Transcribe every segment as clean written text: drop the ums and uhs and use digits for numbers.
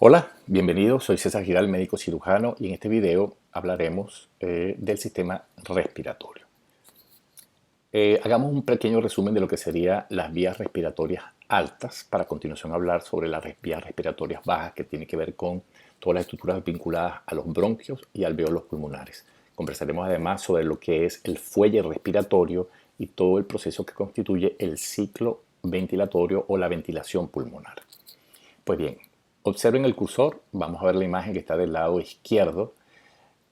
Hola, bienvenido. Soy César Giral, médico cirujano, y en este video hablaremos del sistema respiratorio. Hagamos un pequeño resumen de lo que serían las vías respiratorias altas para a continuación hablar sobre las vías respiratorias bajas, que tiene que ver con todas las estructuras vinculadas a los bronquios y alvéolos pulmonares. Conversaremos además sobre lo que es el fuelle respiratorio y todo el proceso que constituye el ciclo ventilatorio o la ventilación pulmonar. Pues bien, observen el cursor, vamos a ver la imagen que está del lado izquierdo.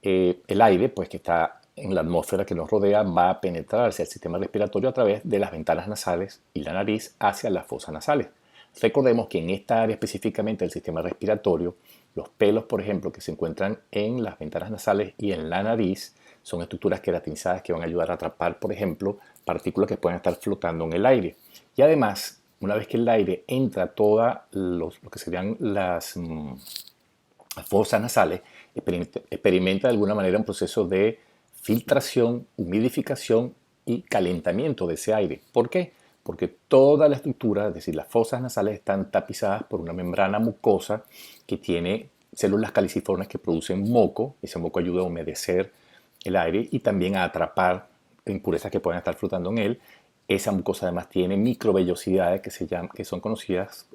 El aire, pues que está en la atmósfera que nos rodea, va a penetrar hacia el sistema respiratorio a través de las ventanas nasales y la nariz hacia las fosas nasales. Recordemos que en esta área específicamente del sistema respiratorio, los pelos, por ejemplo, que se encuentran en las ventanas nasales y en la nariz, son estructuras queratinizadas que van a ayudar a atrapar, por ejemplo, partículas que pueden estar flotando en el aire. Y además, una vez que el aire entra a todas lo que serían las fosas nasales, experimenta de alguna manera un proceso de filtración, humidificación y calentamiento de ese aire. ¿Por qué? Porque toda la estructura, es decir, las fosas nasales, están tapizadas por una membrana mucosa que tiene células caliciformes que producen moco. Ese moco ayuda a humedecer el aire y también a atrapar impurezas que pueden estar flotando en él. Esa mucosa además tiene microvellosidades que son conocidas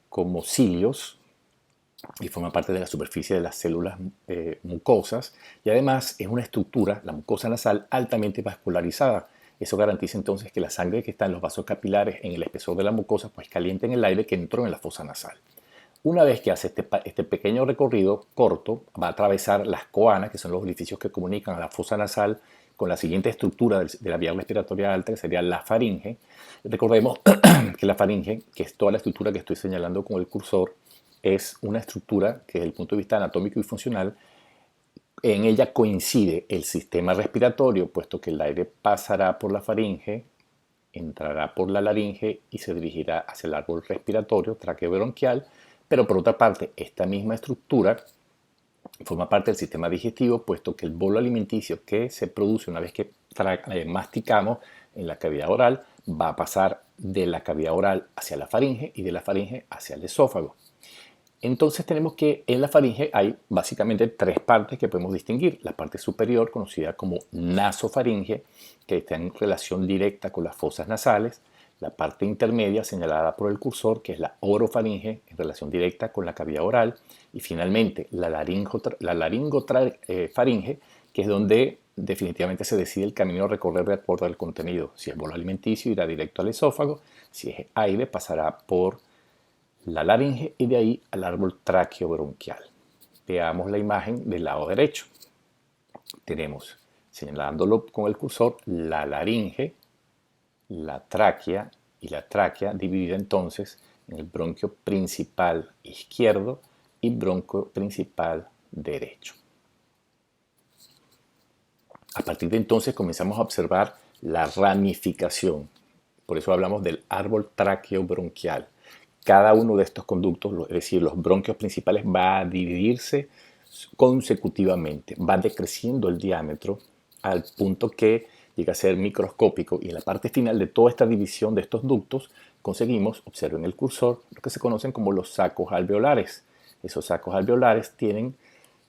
como cilios, y forma parte de la superficie de las células mucosas, y además es una estructura, la mucosa nasal, altamente vascularizada. Eso garantiza entonces que la sangre que está en los vasos capilares en el espesor de la mucosa pues caliente en el aire que entró en la fosa nasal. Una vez que hace este pequeño recorrido corto, va a atravesar las coanas, que son los orificios que comunican a la fosa nasal con la siguiente estructura de la vía respiratoria alta, que sería la faringe. Recordemos que la faringe, que es toda la estructura que estoy señalando con el cursor, es una estructura que desde el punto de vista anatómico y funcional, en ella coincide el sistema respiratorio, puesto que el aire pasará por la faringe, entrará por la laringe y se dirigirá hacia el árbol respiratorio traqueobronquial, pero por otra parte, esta misma estructura forma parte del sistema digestivo, puesto que el bolo alimenticio que se produce una vez que masticamos en la cavidad oral va a pasar de la cavidad oral hacia la faringe y de la faringe hacia el esófago. Entonces tenemos que en la faringe hay básicamente tres partes que podemos distinguir. La parte superior, conocida como nasofaringe, que está en relación directa con las fosas nasales. La parte intermedia, señalada por el cursor, que es la orofaringe, en relación directa con la cavidad oral. Y finalmente la laringofaringe, que es donde definitivamente se decide el camino a recorrer de acuerdo al contenido. Si es bolo alimenticio, irá directo al esófago. Si es aire, pasará por la laringe y de ahí al árbol traqueobronquial. Veamos la imagen del lado derecho. Tenemos, señalándolo con el cursor, la laringe, la tráquea y la tráquea dividida entonces en el bronquio principal izquierdo y bronquio principal derecho. A partir de entonces comenzamos a observar la ramificación. Por eso hablamos del árbol traqueobronquial. Cada uno de estos conductos, es decir, los bronquios principales, va a dividirse consecutivamente, va decreciendo el diámetro al punto que llega a ser microscópico, y en la parte final de toda esta división de estos ductos conseguimos, observen el cursor, lo que se conocen como los sacos alveolares. Esos sacos alveolares tienen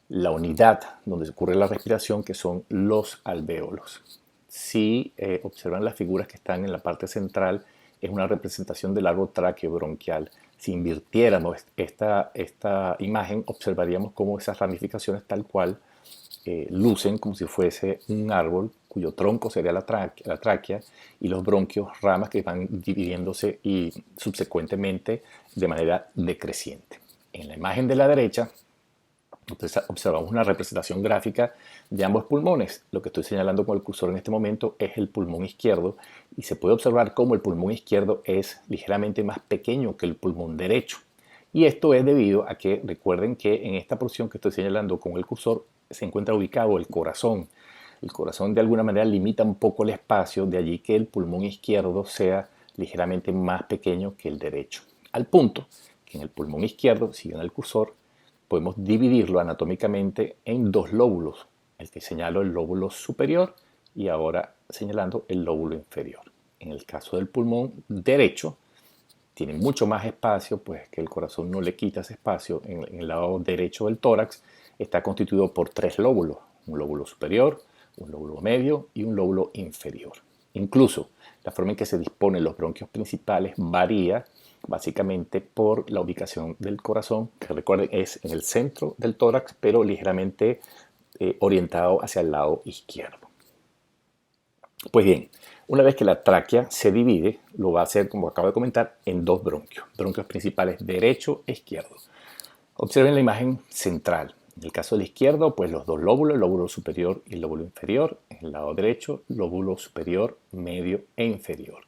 la unidad donde ocurre la respiración, que son los alvéolos. Si observan las figuras que están en la parte central, es una representación del árbol traqueobronquial. Si invirtiéramos esta imagen, observaríamos cómo esas ramificaciones tal cual lucen como si fuese un árbol cuyo tronco sería la tráquea, y los bronquios, ramas que van dividiéndose y subsecuentemente de manera decreciente. En la imagen de la derecha observamos una representación gráfica de ambos pulmones. Lo que estoy señalando con el cursor en este momento es el pulmón izquierdo, y se puede observar cómo el pulmón izquierdo es ligeramente más pequeño que el pulmón derecho. Y esto es debido a que recuerden que en esta porción que estoy señalando con el cursor se encuentra ubicado el corazón. El corazón de alguna manera limita un poco el espacio, de allí que el pulmón izquierdo sea ligeramente más pequeño que el derecho. Al punto que en el pulmón izquierdo, siguiendo el cursor, podemos dividirlo anatómicamente en dos lóbulos. El que señalo el lóbulo superior y ahora señalando el lóbulo inferior. En el caso del pulmón derecho, tiene mucho más espacio, pues que el corazón no le quita ese espacio. En el lado derecho del tórax está constituido por tres lóbulos, un lóbulo superior, un lóbulo medio y un lóbulo inferior. Incluso la forma en que se disponen los bronquios principales varía básicamente por la ubicación del corazón, que recuerden es en el centro del tórax, pero ligeramente orientado hacia el lado izquierdo. Pues bien, una vez que la tráquea se divide, lo va a hacer, como acabo de comentar, en dos bronquios principales derecho e izquierdo. Observen la imagen central. En el caso del izquierdo, pues los dos lóbulos, el lóbulo superior y el lóbulo inferior. En el lado derecho, lóbulo superior, medio e inferior.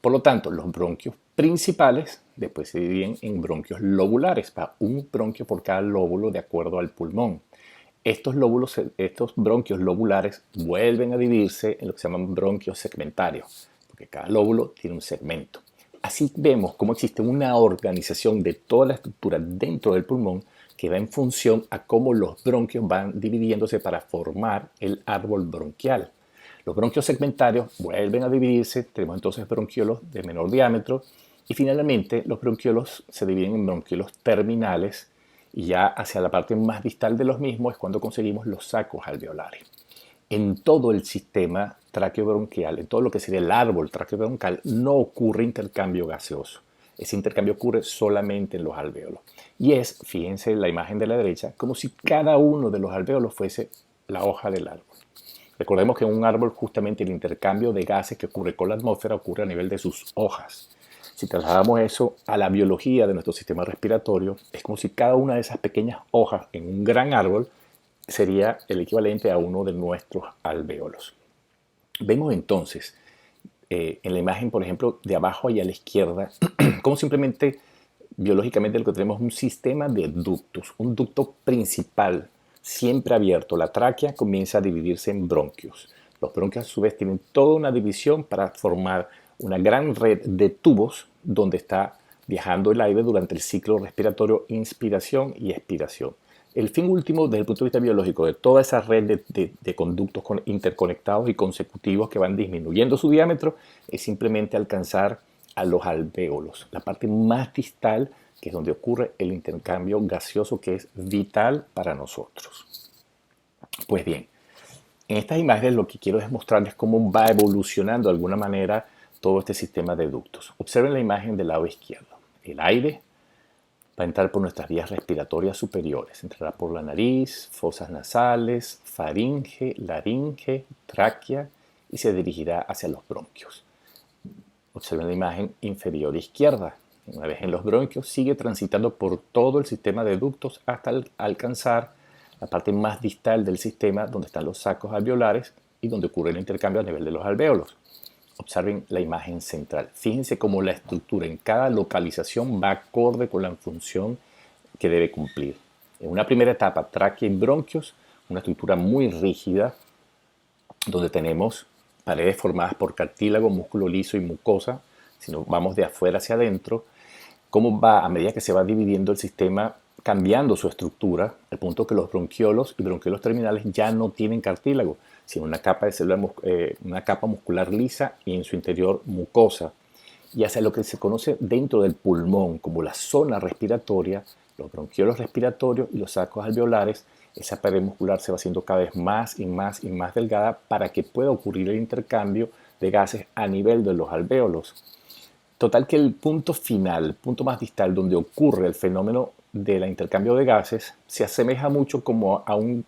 Por lo tanto, los bronquios principales después se dividen en bronquios lobulares, para un bronquio por cada lóbulo de acuerdo al pulmón. Estos bronquios lobulares vuelven a dividirse en lo que se llaman bronquios segmentarios, porque cada lóbulo tiene un segmento. Así vemos cómo existe una organización de toda la estructura dentro del pulmón que va en función a cómo los bronquios van dividiéndose para formar el árbol bronquial. Los bronquios segmentarios vuelven a dividirse, tenemos entonces bronquiolos de menor diámetro y finalmente los bronquiolos se dividen en bronquiolos terminales y ya hacia la parte más distal de los mismos es cuando conseguimos los sacos alveolares. En todo el sistema traqueobronquial, en todo lo que sería el árbol traqueobronquial, no ocurre intercambio gaseoso. Ese intercambio ocurre solamente en los alvéolos. Y es, fíjense en la imagen de la derecha, como si cada uno de los alvéolos fuese la hoja del árbol. Recordemos que en un árbol justamente el intercambio de gases que ocurre con la atmósfera ocurre a nivel de sus hojas. Si trasladamos eso a la biología de nuestro sistema respiratorio, es como si cada una de esas pequeñas hojas en un gran árbol sería el equivalente a uno de nuestros alvéolos. Vemos entonces en la imagen, por ejemplo, de abajo y a la izquierda, como simplemente biológicamente lo que tenemos es un sistema de ductos, un ducto principal siempre abierto. La tráquea comienza a dividirse en bronquios. Los bronquios a su vez tienen toda una división para formar una gran red de tubos donde está viajando el aire durante el ciclo respiratorio, inspiración y expiración. El fin último, desde el punto de vista biológico, de toda esa red de conductos interconectados y consecutivos que van disminuyendo su diámetro, es simplemente alcanzar a los alvéolos, la parte más distal, que es donde ocurre el intercambio gaseoso, que es vital para nosotros. Pues bien, en estas imágenes lo que quiero es mostrarles cómo va evolucionando de alguna manera todo este sistema de ductos. Observen la imagen del lado izquierdo. El aire va a entrar por nuestras vías respiratorias superiores. Entrará por la nariz, fosas nasales, faringe, laringe, tráquea y se dirigirá hacia los bronquios. Observen la imagen inferior izquierda. Una vez en los bronquios, sigue transitando por todo el sistema de ductos hasta alcanzar la parte más distal del sistema, donde están los sacos alveolares y donde ocurre el intercambio a nivel de los alvéolos. Observen la imagen central. Fíjense cómo la estructura en cada localización va acorde con la función que debe cumplir. En una primera etapa, tráquea y bronquios, una estructura muy rígida, donde tenemos paredes formadas por cartílago, músculo liso y mucosa. Si nos vamos de afuera hacia adentro, cómo va, a medida que se va dividiendo el sistema, cambiando su estructura, al punto que los bronquiolos y bronquiolos terminales ya no tienen cartílago, sino una capa de célula, una capa muscular lisa y en su interior mucosa. Y hacia lo que se conoce dentro del pulmón como la zona respiratoria, los bronquiolos respiratorios y los sacos alveolares, esa pared muscular se va haciendo cada vez más y más y más delgada para que pueda ocurrir el intercambio de gases a nivel de los alvéolos. Total que el punto final, el punto más distal donde ocurre el fenómeno del intercambio de gases, se asemeja mucho como a un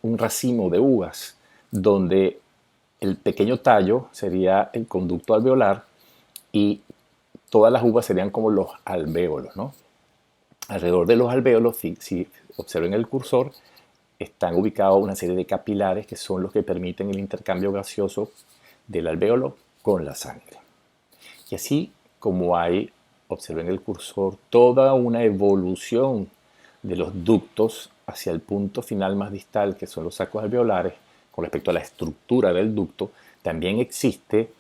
racimo de uvas, donde el pequeño tallo sería el conducto alveolar y todas las uvas serían como los alvéolos, ¿no? Alrededor de los alvéolos, si observen el cursor, están ubicados una serie de capilares que son los que permiten el intercambio gaseoso del alvéolo con la sangre. Y así como hay, observen el cursor, toda una evolución de los ductos hacia el punto final más distal, que son los sacos alveolares, con respecto a la estructura del ducto, también existe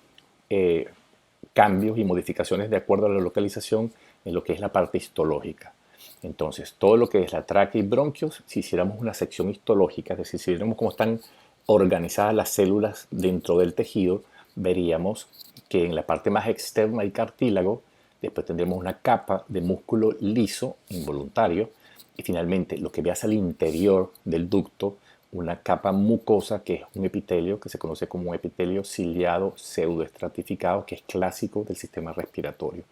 cambios y modificaciones de acuerdo a la localización en lo que es la parte histológica. Entonces, todo lo que es la tráquea y bronquios, si hiciéramos una sección histológica, es decir, si viéramos cómo están organizadas las células dentro del tejido, veríamos que en la parte más externa hay cartílago, después tendremos una capa de músculo liso involuntario y finalmente lo que veas al interior del ducto, una capa mucosa que es un epitelio que se conoce como un epitelio ciliado pseudoestratificado, que es clásico del sistema respiratorio.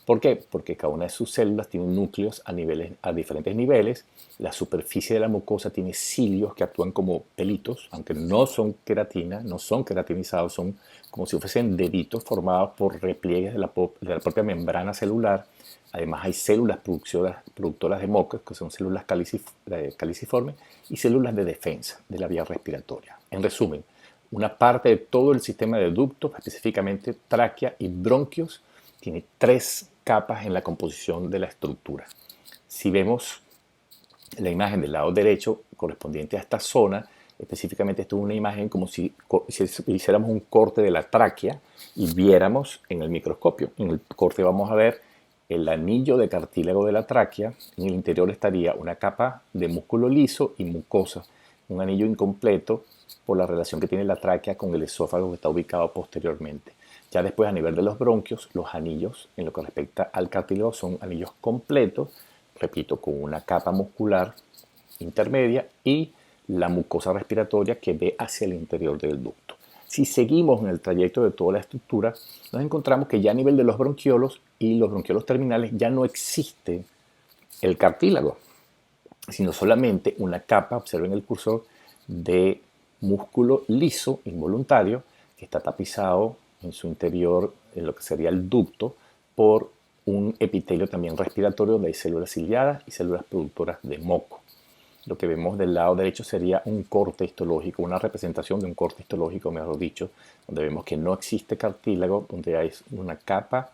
¿Por qué? Porque cada una de sus células tiene núcleos a diferentes niveles. La superficie de la mucosa tiene cilios que actúan como pelitos, aunque no son queratina, no son queratinizados, son como si fuesen deditos formados por repliegues de la propia membrana celular. Además hay células productoras de moco, que son células caliciformes, y células de defensa de la vía respiratoria. En resumen, una parte de todo el sistema de ductos, específicamente tráquea y bronquios, tiene 3 capas en la composición de la estructura. Si vemos la imagen del lado derecho correspondiente a esta zona, específicamente esto es una imagen como si hiciéramos un corte de la tráquea y viéramos en el microscopio. En el corte vamos a ver el anillo de cartílago de la tráquea. En el interior estaría una capa de músculo liso y mucosa, un anillo incompleto por la relación que tiene la tráquea con el esófago que está ubicado posteriormente. Ya después, a nivel de los bronquios, los anillos, en lo que respecta al cartílago, son anillos completos, repito, con una capa muscular intermedia y la mucosa respiratoria que ve hacia el interior del ducto. Si seguimos en el trayecto de toda la estructura, nos encontramos que ya a nivel de los bronquiolos y los bronquiolos terminales ya no existe el cartílago, sino solamente una capa, observen el cursor, de músculo liso involuntario que está tapizado en su interior, en lo que sería el ducto, por un epitelio también respiratorio donde hay células ciliadas y células productoras de moco. Lo que vemos del lado derecho sería un corte histológico, una representación de un corte histológico, mejor dicho, donde vemos que no existe cartílago, donde hay una capa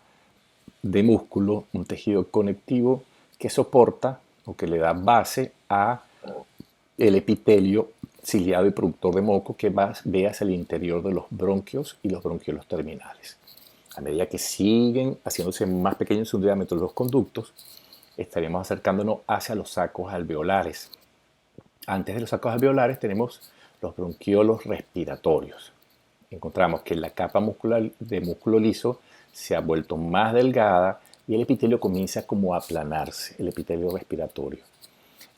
de músculo, un tejido conectivo que soporta o que le da base a el epitelio ciliado y productor de moco que ve hacia el interior de los bronquios y los bronquiolos terminales. A medida que siguen haciéndose más pequeños en su diámetro los conductos, estaremos acercándonos hacia los sacos alveolares. Antes de los sacos alveolares tenemos los bronquiolos respiratorios. Encontramos que la capa muscular de músculo liso se ha vuelto más delgada y el epitelio comienza como a aplanarse, el epitelio respiratorio,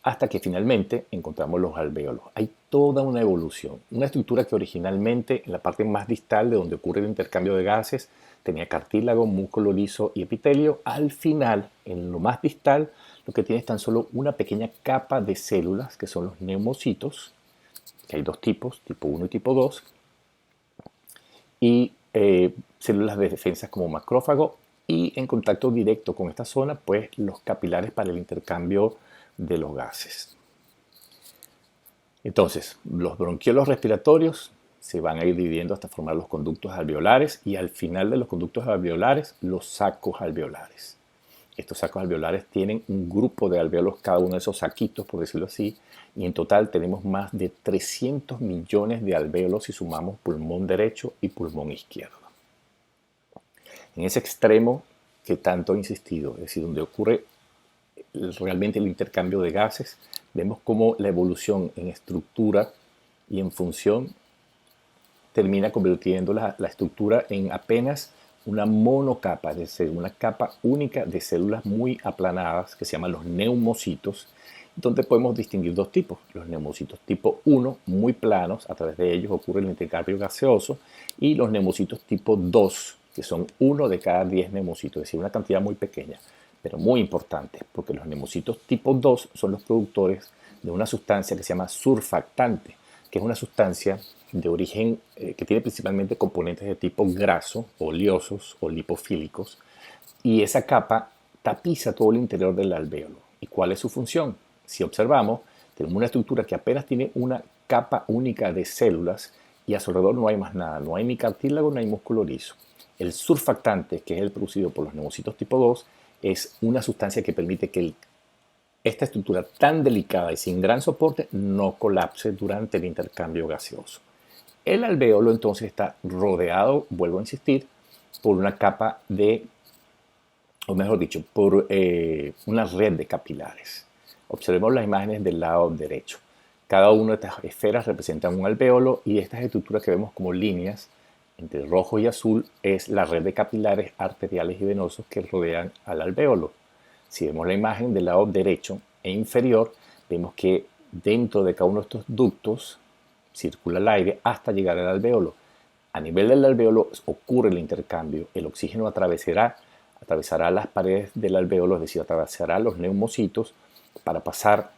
hasta que finalmente encontramos los alvéolos. Hay toda una evolución, una estructura que originalmente en la parte más distal de donde ocurre el intercambio de gases tenía cartílago, músculo liso y epitelio. Al final, en lo más distal, lo que tiene es tan solo una pequeña capa de células que son los neumocitos, que hay dos tipos, tipo 1 y tipo 2, y células de defensa como macrófago, y en contacto directo con esta zona, pues los capilares para el intercambio de los gases. Entonces, los bronquiolos respiratorios se van a ir dividiendo hasta formar los conductos alveolares y al final de los conductos alveolares, los sacos alveolares. Estos sacos alveolares tienen un grupo de alvéolos, cada uno de esos saquitos, por decirlo así, y en total tenemos más de 300 millones de alvéolos si sumamos pulmón derecho y pulmón izquierdo. En ese extremo que tanto he insistido, es decir, donde ocurre realmente el intercambio de gases, vemos cómo la evolución en estructura y en función termina convirtiendo la estructura en apenas una monocapa, es decir, una capa única de células muy aplanadas que se llaman los neumocitos, donde podemos distinguir dos tipos. Los neumocitos tipo 1, muy planos, a través de ellos ocurre el intercambio gaseoso, y los neumocitos tipo 2, que son 1 de cada 10 neumocitos, es decir, una cantidad muy pequeña, pero muy importante, porque los neumocitos tipo 2 son los productores de una sustancia que se llama surfactante, que es una sustancia de origen que tiene principalmente componentes de tipo graso, oleosos o lipofílicos, y esa capa tapiza todo el interior del alvéolo. ¿Y cuál es su función? Si observamos, tenemos una estructura que apenas tiene una capa única de células y a su alrededor no hay más nada, no hay ni cartílago, no hay músculo liso. El surfactante, que es el producido por los neumocitos tipo 2, es una sustancia que permite que esta estructura tan delicada y sin gran soporte no colapse durante el intercambio gaseoso. El alvéolo entonces está rodeado, vuelvo a insistir, por una capa de, o mejor dicho, por una red de capilares. Observemos las imágenes del lado derecho. Cada una de estas esferas representa un alvéolo y estas estructuras que vemos como líneas entre rojo y azul es la red de capilares arteriales y venosos que rodean al alvéolo. Si vemos la imagen del lado derecho e inferior, vemos que dentro de cada uno de estos ductos circula el aire hasta llegar al alvéolo. A nivel del alvéolo ocurre el intercambio. El oxígeno atravesará las paredes del alvéolo, es decir, atravesará los neumocitos para pasar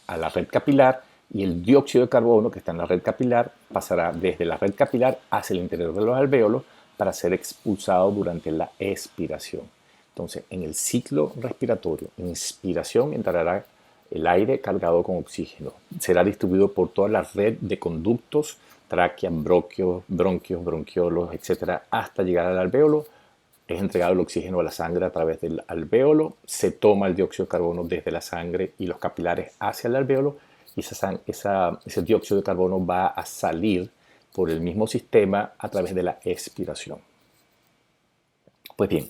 a la red capilar, y el dióxido de carbono que está en la red capilar pasará desde la red capilar hacia el interior de los alvéolos para ser expulsado durante la expiración. Entonces, en el ciclo respiratorio, inspiración, entrará el aire cargado con oxígeno. Será distribuido por toda la red de conductos, tráquea, bronquios, bronquiolos, etc., hasta llegar al alvéolo. Es entregado el oxígeno a la sangre a través del alvéolo, se toma el dióxido de carbono desde la sangre y los capilares hacia el alvéolo, y ese dióxido de carbono va a salir por el mismo sistema a través de la expiración. Pues bien,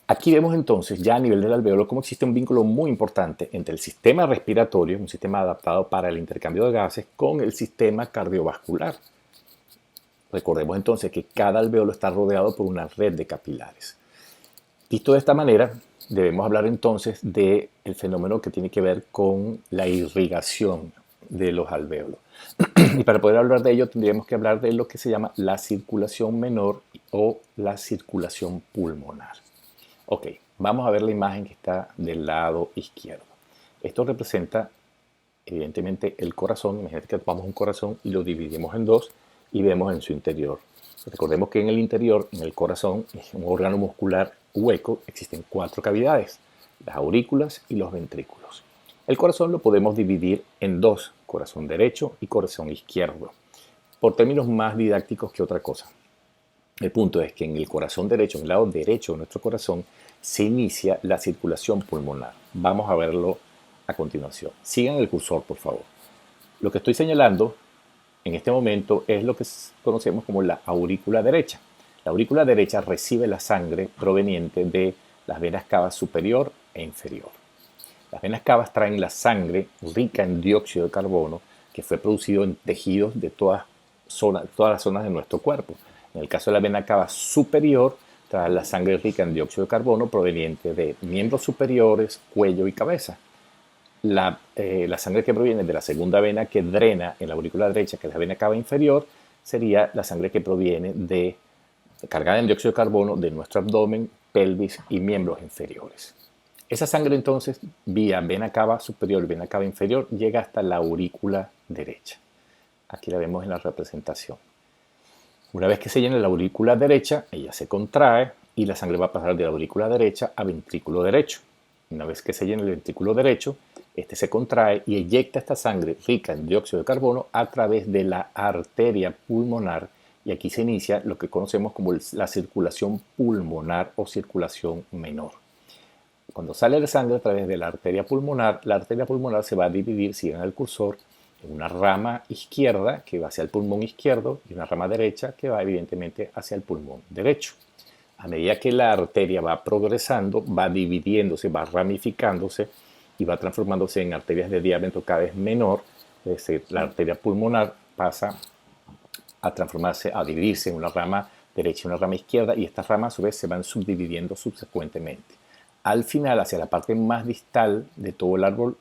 aquí vemos entonces ya a nivel del alvéolo cómo existe un vínculo muy importante entre el sistema respiratorio, un sistema adaptado para el intercambio de gases, con el sistema cardiovascular. Recordemos entonces que cada alvéolo está rodeado por una red de capilares. Visto de esta manera, debemos hablar entonces del fenómeno que tiene que ver con la irrigación de los alvéolos. Y para poder hablar de ello tendríamos que hablar de lo que se llama la circulación menor o la circulación pulmonar. Ok, vamos a ver la imagen que está del lado izquierdo. Esto representa evidentemente el corazón. Imagínate que tomamos un corazón y lo dividimos en dos y vemos en su interior. Recordemos que en el interior, en el corazón, es un órgano muscular hueco, existen 4 cavidades, las aurículas y los ventrículos. El corazón lo podemos dividir en dos, corazón derecho y corazón izquierdo, por términos más didácticos que otra cosa. El punto es que en el corazón derecho, en el lado derecho de nuestro corazón, se inicia la circulación pulmonar. Vamos a verlo a continuación. Sigan el cursor, por favor. Lo que estoy señalando en este momento es lo que conocemos como la aurícula derecha. La aurícula derecha recibe la sangre proveniente de las venas cavas superior e inferior. Las venas cavas traen la sangre rica en dióxido de carbono que fue producido en tejidos de todas las zonas de nuestro cuerpo. En el caso de la vena cava superior, trae la sangre rica en dióxido de carbono proveniente de miembros superiores, cuello y cabeza. La sangre que proviene de la segunda vena que drena en la aurícula derecha, que es la vena cava inferior, sería la sangre que proviene cargada en dióxido de carbono de nuestro abdomen, pelvis y miembros inferiores. Esa sangre entonces, vía vena cava superior y vena cava inferior, llega hasta la aurícula derecha. Aquí la vemos en la representación. Una vez que se llena la aurícula derecha, ella se contrae y la sangre va a pasar de la aurícula derecha a ventrículo derecho. Una vez que se llena el ventrículo derecho, este se contrae y eyecta esta sangre rica en dióxido de carbono a través de la arteria pulmonar, y aquí se inicia lo que conocemos como la circulación pulmonar o circulación menor. Cuando sale la sangre a través de la arteria pulmonar se va a dividir, sigan el cursor, en una rama izquierda que va hacia el pulmón izquierdo y una rama derecha que va evidentemente hacia el pulmón derecho. A medida que la arteria va progresando, va dividiéndose, va ramificándose y va transformándose en arterias de diámetro cada vez menor. Es decir, la arteria pulmonar pasa a transformarse, a dividirse en una rama derecha y una rama izquierda, y estas ramas a su vez se van subdividiendo subsecuentemente. Al final, hacia la parte más distal de todo el árbol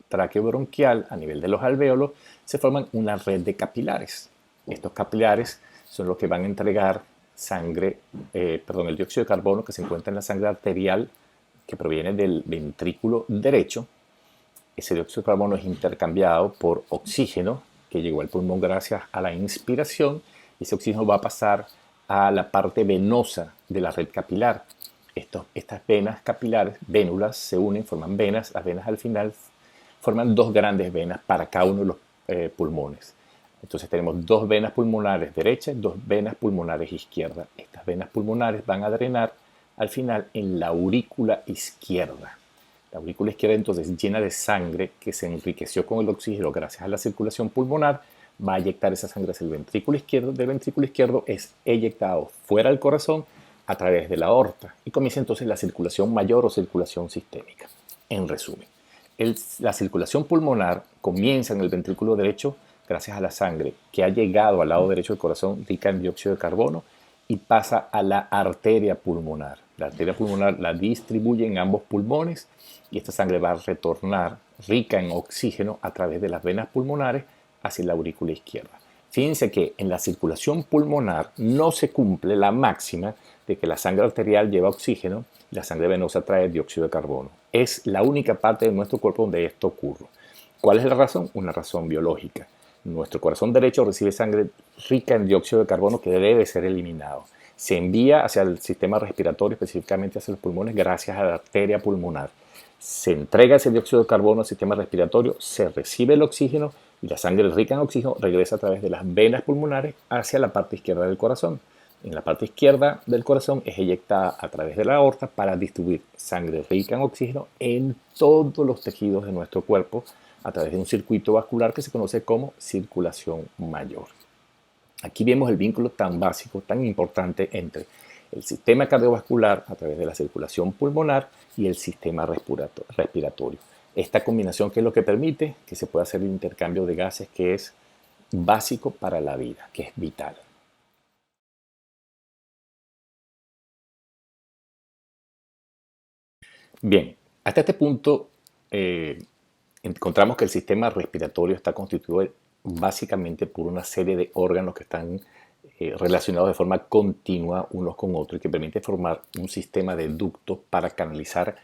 traqueobronquial, a nivel de los alvéolos, se forman una red de capilares. Estos capilares son los que van a entregar el dióxido de carbono que se encuentra en la sangre arterial que proviene del ventrículo derecho. Ese dióxido de carbono es intercambiado por oxígeno que llegó al pulmón gracias a la inspiración, y ese oxígeno va a pasar a la parte venosa de la red capilar. Estas venas capilares, vénulas, se unen, forman venas. Las venas al final forman dos grandes venas para cada uno de los pulmones. Entonces tenemos dos venas pulmonares derechas y dos venas pulmonares izquierdas. Estas venas pulmonares van a drenar al final en la aurícula izquierda. La aurícula izquierda entonces, llena de sangre que se enriqueció con el oxígeno gracias a la circulación pulmonar, va a eyectar esa sangre hacia el ventrículo izquierdo. Del ventrículo izquierdo es eyectado fuera del corazón a través de la aorta, y comienza entonces la circulación mayor o circulación sistémica. En resumen, la circulación pulmonar comienza en el ventrículo derecho, gracias a la sangre que ha llegado al lado derecho del corazón, rica en dióxido de carbono, y pasa a la arteria pulmonar. La arteria pulmonar la distribuye en ambos pulmones y esta sangre va a retornar rica en oxígeno a través de las venas pulmonares hacia la aurícula izquierda. Fíjense que en la circulación pulmonar no se cumple la máxima de que la sangre arterial lleva oxígeno y la sangre venosa trae dióxido de carbono. Es la única parte de nuestro cuerpo donde esto ocurre. ¿Cuál es la razón? Una razón biológica. Nuestro corazón derecho recibe sangre rica en dióxido de carbono que debe ser eliminado. Se envía hacia el sistema respiratorio, específicamente hacia los pulmones, gracias a la arteria pulmonar. Se entrega ese dióxido de carbono al sistema respiratorio, se recibe el oxígeno y la sangre rica en oxígeno regresa a través de las venas pulmonares hacia la parte izquierda del corazón. En la parte izquierda del corazón es eyectada a través de la aorta para distribuir sangre rica en oxígeno en todos los tejidos de nuestro cuerpo a través de un circuito vascular que se conoce como circulación mayor. Aquí vemos el vínculo tan básico, tan importante entre el sistema cardiovascular a través de la circulación pulmonar y el sistema respiratorio. Esta combinación que es lo que permite que se pueda hacer el intercambio de gases que es básico para la vida, que es vital. Bien, hasta este punto encontramos que el sistema respiratorio está constituido básicamente por una serie de órganos que están relacionados de forma continua unos con otros y que permite formar un sistema de ductos para canalizar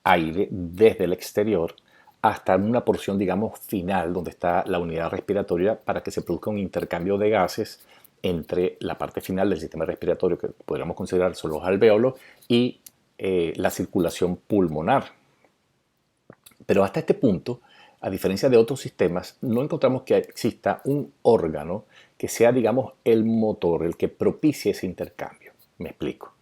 aire desde el exterior hasta una porción, digamos, final donde está la unidad respiratoria para que se produzca un intercambio de gases entre la parte final del sistema respiratorio, que podríamos considerar son los alvéolos, y la circulación pulmonar. Pero hasta este punto, a diferencia de otros sistemas, no encontramos que exista un órgano que sea, digamos, el motor, el que propicie ese intercambio. Me explico.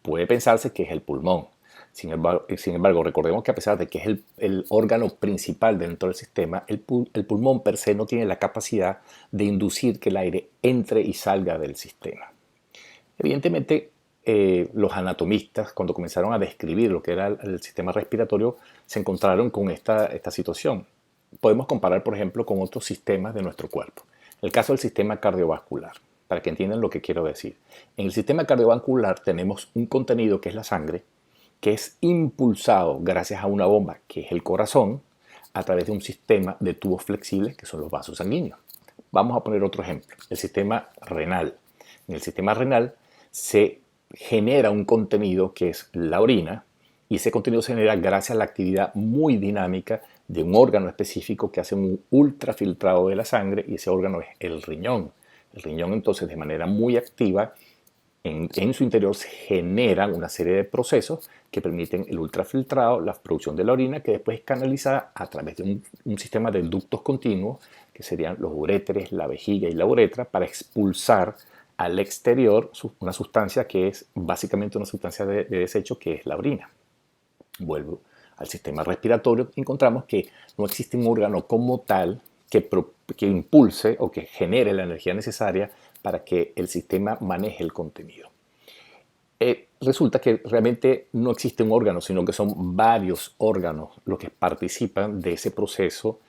Puede pensarse que es el pulmón. Sin embargo, recordemos que a pesar de que es el órgano principal dentro del sistema, el pulmón per se no tiene la capacidad de inducir que el aire entre y salga del sistema. Evidentemente, los anatomistas, cuando comenzaron a describir lo que era el sistema respiratorio, se encontraron con esta situación. Podemos comparar, por ejemplo, con otros sistemas de nuestro cuerpo. El caso del sistema cardiovascular, para que entiendan lo que quiero decir. En el sistema cardiovascular tenemos un contenido que es la sangre, que es impulsado gracias a una bomba, que es el corazón, a través de un sistema de tubos flexibles, que son los vasos sanguíneos. Vamos a poner otro ejemplo, el sistema renal. En el sistema renal se genera un contenido que es la orina, y ese contenido se genera gracias a la actividad muy dinámica de un órgano específico que hace un ultrafiltrado de la sangre, y ese órgano es el riñón. El riñón, entonces, de manera muy activa, en su interior se generan una serie de procesos que permiten el ultrafiltrado, la producción de la orina, que después es canalizada a través de un sistema de ductos continuos, que serían los uréteres, la vejiga y la uretra, para expulsar al exterior una sustancia que es básicamente una sustancia de desecho, que es la orina. Vuelvo al sistema respiratorio, encontramos que no existe un órgano como tal que impulse o que genere la energía necesaria para que el sistema maneje el contenido. Resulta que realmente no existe un órgano, sino que son varios órganos los que participan de ese proceso,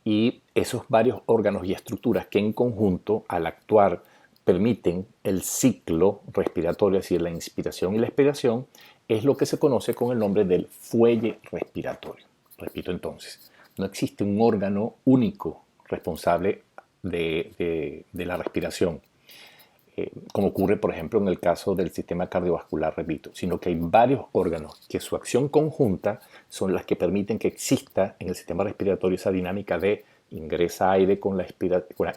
y esos varios órganos y estructuras que en conjunto, al actuar, permiten el ciclo respiratorio, es decir, la inspiración y la expiración, es lo que se conoce con el nombre del fuelle respiratorio. Repito entonces, no existe un órgano único responsable de la respiración, como ocurre, por ejemplo, en el caso del sistema cardiovascular, repito, sino que hay varios órganos que su acción conjunta son las que permiten que exista en el sistema respiratorio esa dinámica de ingresa aire con la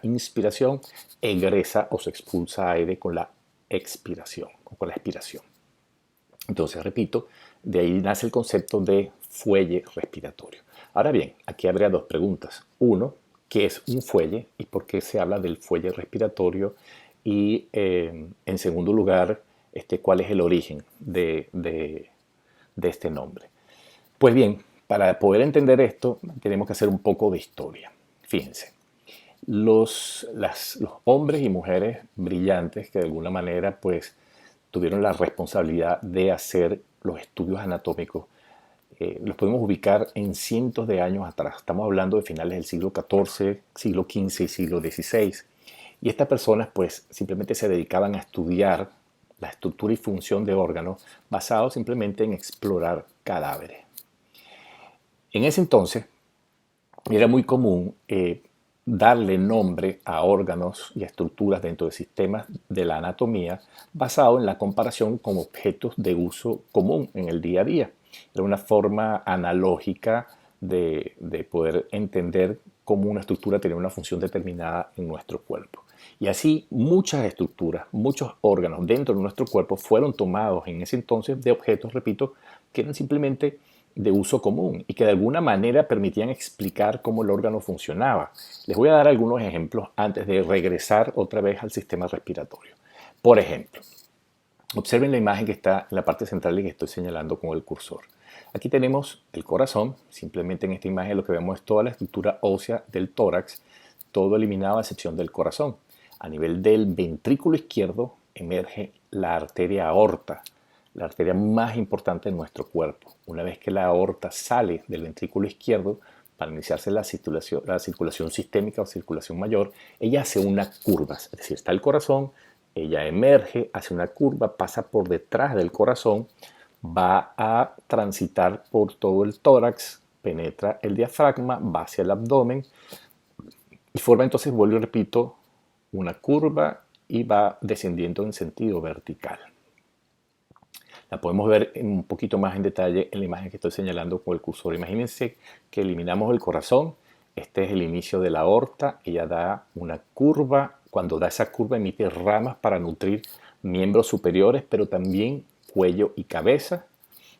inspiración, egresa o se expulsa aire con la expiración o con la expiración. Entonces, repito, de ahí nace el concepto de fuelle respiratorio. Ahora bien, aquí habría dos preguntas. Uno, ¿qué es un fuelle y por qué se habla del fuelle respiratorio? Y en segundo lugar, ¿cuál es el origen de este nombre? Pues bien, para poder entender esto, tenemos que hacer un poco de historia. Fíjense, los hombres y mujeres brillantes que de alguna manera pues tuvieron la responsabilidad de hacer los estudios anatómicos los podemos ubicar en cientos de años atrás. Estamos hablando de finales del siglo XIV, siglo XV y siglo XVI. Y estas personas pues simplemente se dedicaban a estudiar la estructura y función de órganos basados simplemente en explorar cadáveres. En ese entonces era muy común darle nombre a órganos y estructuras dentro de sistemas de la anatomía basado en la comparación con objetos de uso común en el día a día. Era una forma analógica de poder entender cómo una estructura tenía una función determinada en nuestro cuerpo. Y así muchas estructuras, muchos órganos dentro de nuestro cuerpo fueron tomados en ese entonces de objetos, repito, que eran simplemente de uso común y que de alguna manera permitían explicar cómo el órgano funcionaba. Les voy a dar algunos ejemplos antes de regresar otra vez al sistema respiratorio. Por ejemplo, observen la imagen que está en la parte central y que estoy señalando con el cursor. Aquí tenemos el corazón. Simplemente en esta imagen lo que vemos es toda la estructura ósea del tórax, todo eliminado a excepción del corazón. A nivel del ventrículo izquierdo emerge la arteria aorta, la arteria más importante de nuestro cuerpo. Una vez que la aorta sale del ventrículo izquierdo para iniciarse la circulación sistémica o circulación mayor, ella hace una curva, es decir, está el corazón, ella emerge, hace una curva, pasa por detrás del corazón, va a transitar por todo el tórax, penetra el diafragma, va hacia el abdomen y forma entonces, vuelvo y repito, una curva y va descendiendo en sentido vertical. La podemos ver un poquito más en detalle en la imagen que estoy señalando con el cursor. Imagínense que eliminamos el corazón. Este es el inicio de la aorta. Ella da una curva. Cuando da esa curva emite ramas para nutrir miembros superiores, pero también cuello y cabeza.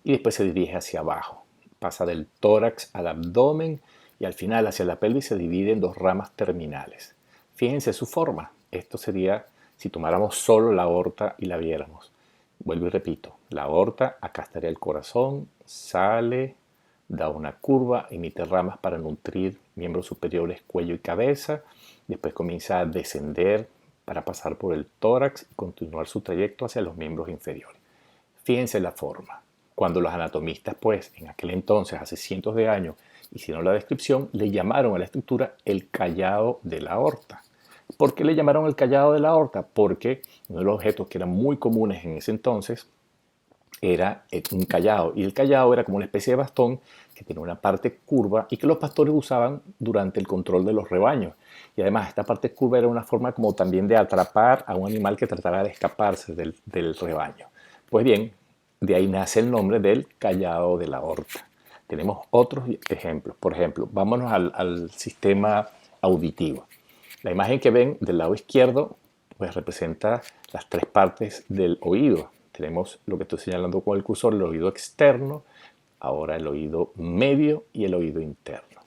Y después se dirige hacia abajo. Pasa del tórax al abdomen y al final hacia la pelvis se divide en dos ramas terminales. Fíjense su forma. Esto sería si tomáramos solo la aorta y la viéramos. Vuelvo y repito, la aorta, acá estaría el corazón, sale, da una curva, emite ramas para nutrir miembros superiores, cuello y cabeza, después comienza a descender para pasar por el tórax y continuar su trayecto hacia los miembros inferiores. Fíjense la forma. Cuando los anatomistas, pues, en aquel entonces, hace cientos de años, hicieron la descripción, le llamaron a la estructura el callado de la aorta. ¿Por qué le llamaron el callado de la aorta? Porque uno de los objetos que eran muy comunes en ese entonces era un callado. Y el callado era como una especie de bastón que tenía una parte curva y que los pastores usaban durante el control de los rebaños. Y además esta parte curva era una forma como también de atrapar a un animal que tratara de escaparse del rebaño. Pues bien, de ahí nace el nombre del callado de la aorta. Tenemos otros ejemplos. Por ejemplo, vámonos al sistema auditivo. La imagen que ven del lado izquierdo pues representa las tres partes del oído. Tenemos lo que estoy señalando con el cursor, el oído externo, ahora el oído medio y el oído interno.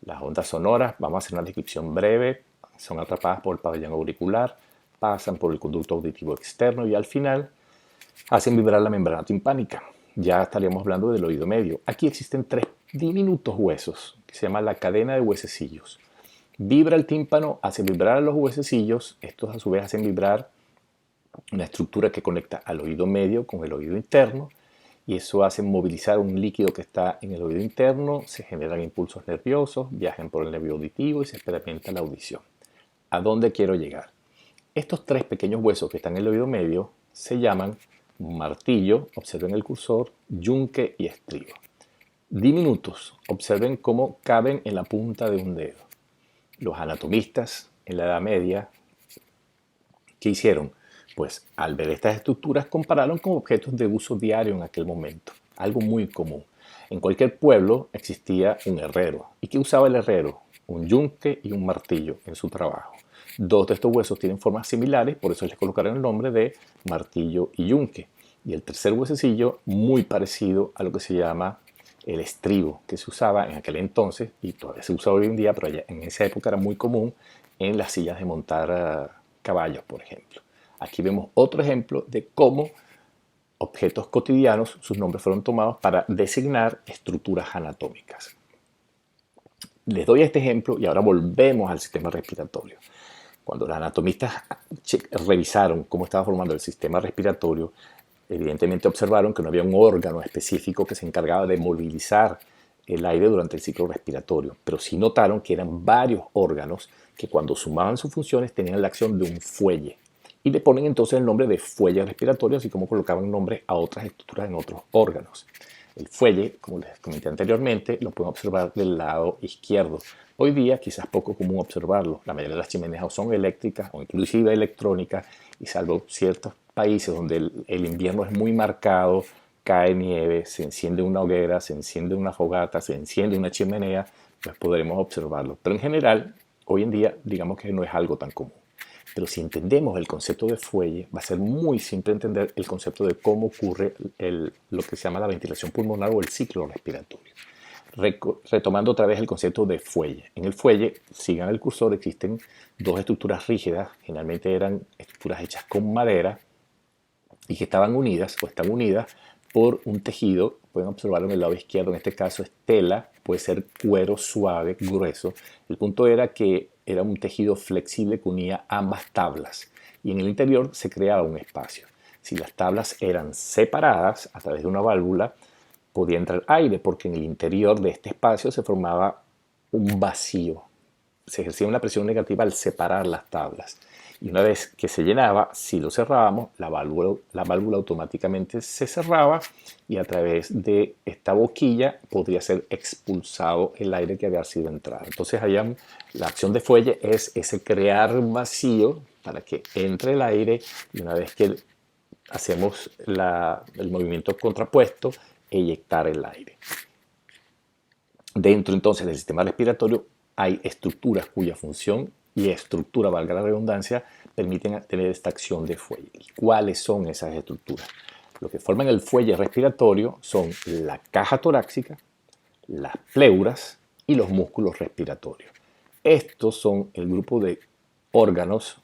Las ondas sonoras, vamos a hacer una descripción breve, son atrapadas por el pabellón auricular, pasan por el conducto auditivo externo y al final hacen vibrar la membrana timpánica. Ya estaríamos hablando del oído medio. Aquí existen tres diminutos huesos que se llama la cadena de huesecillos. Vibra el tímpano, hace vibrar los huesecillos, estos a su vez hacen vibrar una estructura que conecta al oído medio con el oído interno y eso hace movilizar un líquido que está en el oído interno, se generan impulsos nerviosos, viajan por el nervio auditivo y se experimenta la audición. ¿A dónde quiero llegar? Estos tres pequeños huesos que están en el oído medio se llaman martillo, observen el cursor, yunque y estribo. Diminutos, observen cómo caben en la punta de un dedo. Los anatomistas en la Edad Media, ¿qué hicieron? Pues al ver estas estructuras compararon con objetos de uso diario en aquel momento, algo muy común. En cualquier pueblo existía un herrero. ¿Y qué usaba el herrero? Un yunque y un martillo en su trabajo. Dos de estos huesos tienen formas similares, por eso les colocaron el nombre de martillo y yunque. Y el tercer huesecillo, muy parecido a lo que se llama el estribo, que se usaba en aquel entonces y todavía se usa hoy en día, pero en esa época era muy común en las sillas de montar caballos, por ejemplo. Aquí vemos otro ejemplo de cómo objetos cotidianos, sus nombres fueron tomados para designar estructuras anatómicas. Les doy este ejemplo y ahora volvemos al sistema respiratorio. Cuando los anatomistas revisaron cómo estaba formando el sistema respiratorio, Evidentemente observaron que no había un órgano específico que se encargaba de movilizar el aire durante el ciclo respiratorio, pero sí notaron que eran varios órganos que cuando sumaban sus funciones tenían la acción de un fuelle. Y le ponen entonces el nombre de fuelle respiratorio, así como colocaban nombres a otras estructuras en otros órganos. El fuelle, como les comenté anteriormente, lo pueden observar del lado izquierdo. Hoy día quizás poco común observarlo. La mayoría de las chimeneas o son eléctricas o inclusive electrónicas, y salvo ciertos países donde el invierno es muy marcado, cae nieve, se enciende una hoguera, se enciende una fogata, se enciende una chimenea, pues podremos observarlo. Pero en general, hoy en día, digamos que no es algo tan común. Pero si entendemos el concepto de fuelle, va a ser muy simple entender el concepto de cómo ocurre lo que se llama la ventilación pulmonar o el ciclo respiratorio. Retomando otra vez el concepto de fuelle. En el fuelle, sigan el cursor, existen dos estructuras rígidas, generalmente eran estructuras hechas con madera y que estaban unidas o están unidas por un tejido. Pueden observarlo en el lado izquierdo, en este caso es tela, puede ser cuero suave, grueso. El punto era que era un tejido flexible que unía ambas tablas y en el interior se creaba un espacio. Si las tablas eran separadas a través de una válvula, podía entrar aire porque en el interior de este espacio se formaba un vacío. Se ejercía una presión negativa al separar las tablas. Y una vez que se llenaba, si lo cerrábamos, la válvula automáticamente se cerraba y a través de esta boquilla podría ser expulsado el aire que había sido entrado. Entonces la acción de fuelle es ese crear vacío para que entre el aire y una vez que hacemos el movimiento contrapuesto, eyectar el aire. Dentro entonces del sistema respiratorio hay estructuras cuya función y estructura, valga la redundancia, permiten tener esta acción de fuelle. ¿Y cuáles son esas estructuras? Lo que forman el fuelle respiratorio son la caja torácica, las pleuras y los músculos respiratorios. Estos son el grupo de órganos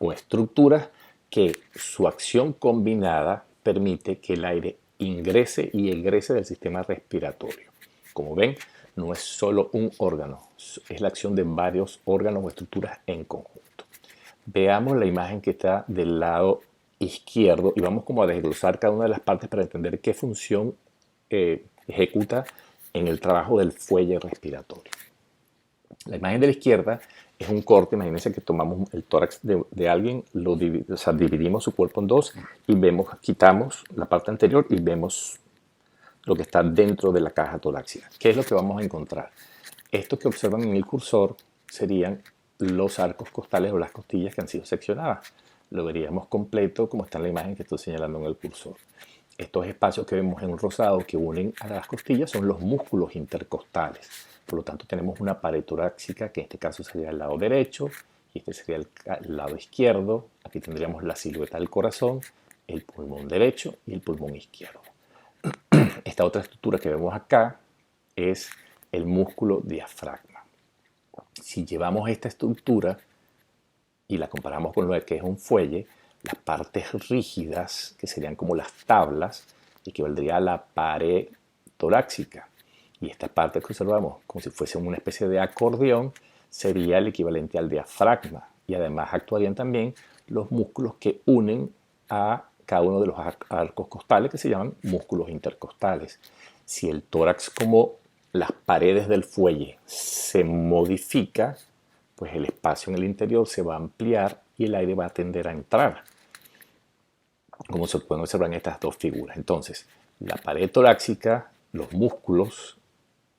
o estructuras que su acción combinada permite que el aire ingrese y egrese del sistema respiratorio. Como ven, no es solo un órgano, es la acción de varios órganos o estructuras en conjunto. Veamos la imagen que está del lado izquierdo y vamos como a desglosar cada una de las partes para entender qué función ejecuta en el trabajo del fuelle respiratorio. La imagen de la izquierda es un corte. Imagínense que tomamos el tórax de alguien, dividimos su cuerpo en dos y quitamos la parte anterior y vemos lo que está dentro de la caja torácica. ¿Qué es lo que vamos a encontrar? Estos que observan en el cursor serían los arcos costales o las costillas que han sido seccionadas. Lo veríamos completo como está en la imagen que estoy señalando en el cursor. Estos espacios que vemos en rosado que unen a las costillas son los músculos intercostales. Por lo tanto, tenemos una pared torácica, que en este caso sería el lado derecho, y este sería el lado izquierdo. Aquí tendríamos la silueta del corazón, el pulmón derecho y el pulmón izquierdo. Esta otra estructura que vemos acá es el músculo diafragma. Si llevamos esta estructura y la comparamos con lo que es un fuelle, las partes rígidas, que serían como las tablas, equivaldría a la pared torácica. Y esta parte que observamos, como si fuese una especie de acordeón, sería el equivalente al diafragma. Y además actuarían también los músculos que unen a cada uno de los arcos costales, que se llaman músculos intercostales. Si el tórax, como las paredes del fuelle, se modifica, pues el espacio en el interior se va a ampliar y el aire va a tender a entrar, como se pueden observar en estas dos figuras. Entonces, la pared torácica, los músculos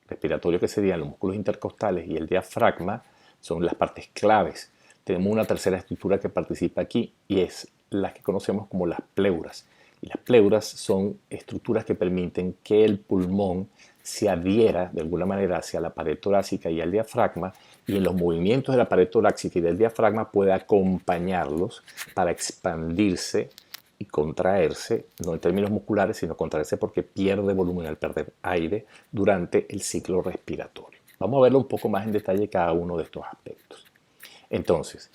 respiratorios, que serían los músculos intercostales, y el diafragma son las partes claves. Tenemos una tercera estructura que participa aquí y es la que conocemos como las pleuras. Y las pleuras son estructuras que permiten que el pulmón se adhiera de alguna manera hacia la pared torácica y al diafragma, y en los movimientos de la pared torácica y del diafragma puede acompañarlos para expandirse y contraerse, no en términos musculares, sino contraerse porque pierde volumen al perder aire durante el ciclo respiratorio. Vamos a verlo un poco más en detalle cada uno de estos aspectos. Entonces,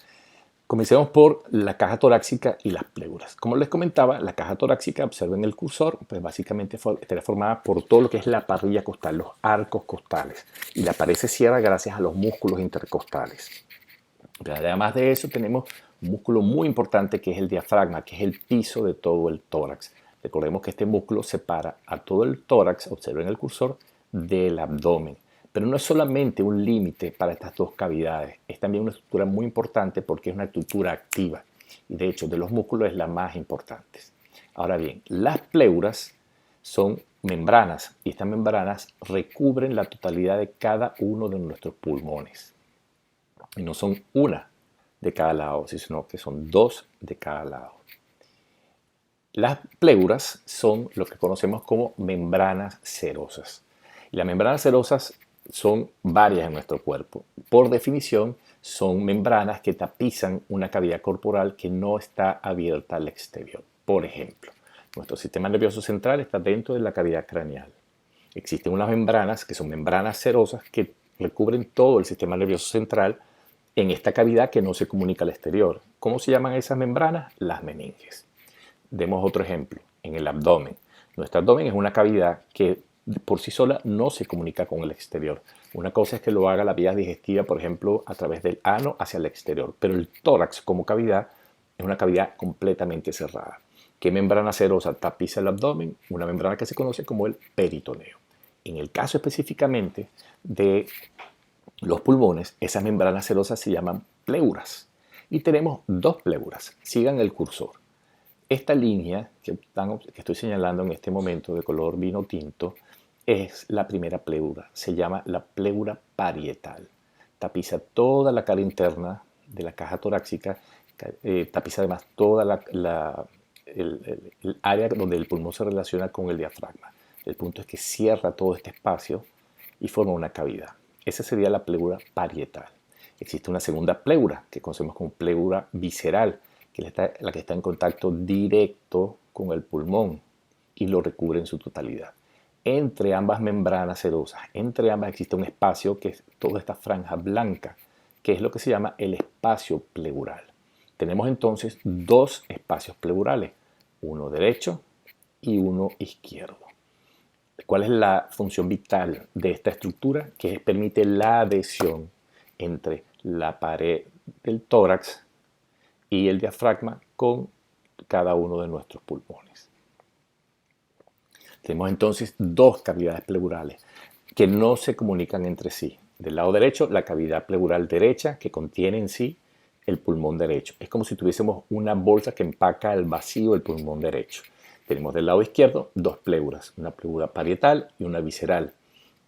comencemos por la caja torácica y las pleuras. Como les comentaba, la caja torácica, observen el cursor, pues básicamente estaría formada por todo lo que es la parrilla costal, los arcos costales. Y la pared se cierra gracias a los músculos intercostales. Pero además de eso tenemos un músculo muy importante que es el diafragma, que es el piso de todo el tórax. Recordemos que este músculo separa a todo el tórax, observen el cursor, del abdomen. Pero no es solamente un límite para estas dos cavidades, es también una estructura muy importante porque es una estructura activa y de hecho de los músculos es la más importante. Ahora bien, las pleuras son membranas y estas membranas recubren la totalidad de cada uno de nuestros pulmones. Y no son una de cada lado, sino que son dos de cada lado. Las pleuras son lo que conocemos como membranas serosas. Y las membranas serosas son varias en nuestro cuerpo. Por definición, son membranas que tapizan una cavidad corporal que no está abierta al exterior. Por ejemplo, nuestro sistema nervioso central está dentro de la cavidad craneal. Existen unas membranas que son membranas serosas que recubren todo el sistema nervioso central en esta cavidad que no se comunica al exterior. ¿Cómo se llaman esas membranas? Las meninges. Demos otro ejemplo, en el abdomen. Nuestro abdomen es una cavidad que por sí sola no se comunica con el exterior. Una cosa es que lo haga la vía digestiva, por ejemplo, a través del ano hacia el exterior, pero el tórax como cavidad es una cavidad completamente cerrada. ¿Qué membrana serosa tapiza el abdomen? Una membrana que se conoce como el peritoneo. En el caso específicamente de los pulmones, esas membranas serosas se llaman pleuras. Y tenemos dos pleuras. Sigan el cursor. Esta línea que estoy señalando en este momento de color vino tinto es la primera pleura. Se llama la pleura parietal. Tapiza toda la cara interna de la caja torácica. Tapiza además toda el área donde el pulmón se relaciona con el diafragma. El punto es que cierra todo este espacio y forma una cavidad. Esa sería la pleura parietal. Existe una segunda pleura que conocemos como pleura visceral, que es la que está en contacto directo con el pulmón y lo recubre en su totalidad. Entre ambas membranas serosas, entre ambas existe un espacio que es toda esta franja blanca, que es lo que se llama el espacio pleural. Tenemos entonces dos espacios pleurales, uno derecho y uno izquierdo. ¿Cuál es la función vital de esta estructura? Que permite la adhesión entre la pared del tórax y el diafragma con cada uno de nuestros pulmones. Tenemos entonces dos cavidades pleurales que no se comunican entre sí. Del lado derecho, la cavidad pleural derecha que contiene en sí el pulmón derecho. Es como si tuviésemos una bolsa que empaca al vacío el pulmón derecho. Tenemos del lado izquierdo dos pleuras, una pleura parietal y una visceral,